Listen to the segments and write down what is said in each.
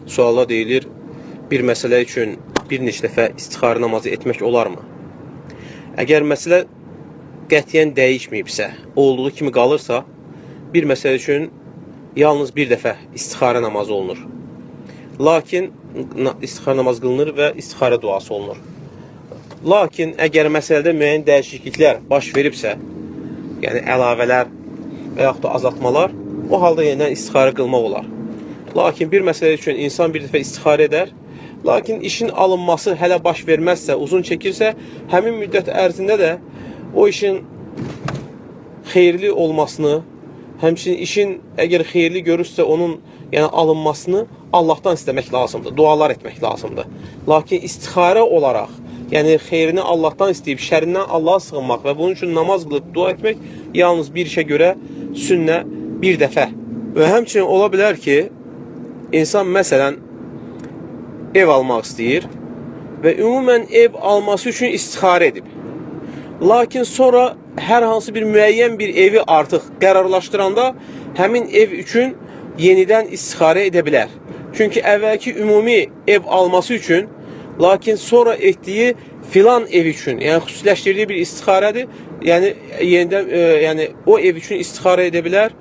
Sualda deyilir, bir məsələ üçün bir neçə dəfə istixarə namazı etmək olarmı? Əgər məsələ qətiyyən dəyişməyibsə, olduğu kimi qalırsa, bir məsələ üçün yalnız bir dəfə istixarə namazı olunur. Lakin istixarə namazı qılınır və istixarə duası olunur. Lakin əgər məsələdə müəyyən dəyişikliklər baş veribsə, yəni əlavələr və yaxud da azaltmalar, o halda yenidən istixarə qılmaq olar. Lakin bir məsələ üçün insan bir dəfə istixarə edər, lakin işin alınması hələ baş verməzsə, uzun çəkirsə, həmin müddət ərzində də o işin xeyirli olmasını, həmçinin işin əgər xeyirli görürsə, onun alınmasını Allahdan istəmək lazımdır, dualar etmək lazımdır. Lakin istixarə olaraq, yəni xeyrini Allahdan istəyib, şərindən Allaha sığınmaq və bunun üçün namaz qılıb dua etmək yalnız bir işə görə sünnə bir dəfə. Və həmçinin ola bilər ki, insan məsələn ev almaq istəyir və ümumən ev alması üçün istixarə edib. Lakin sonra hər hansı bir müəyyən bir evi artıq qərarlaşdıranda həmin ev üçün yenidən istixarə edə bilər. Çünki əvvəlki ümumi ev alması üçün, lakin sonra etdiyi filan ev üçün, yəni xüsusiləşdirdiyi bir istixarədir, yəni yenidən o ev üçün istixarə edə bilər.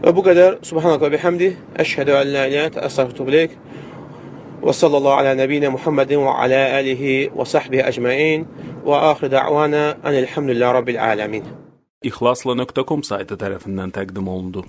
Və bu qədər. Subhanallah və bihamdi. Əşhədü ən la ilahe illallah, estağfiruke ve etûbü ileyh. Və sallallahu ala nəbiyyina Muhammedin və ala alihi və sahbihi ecmaîn. Və axir da'vana enelhamdülillahi rabbil alamin. İxlasla.com saytı tərəfindən təqdim olundu.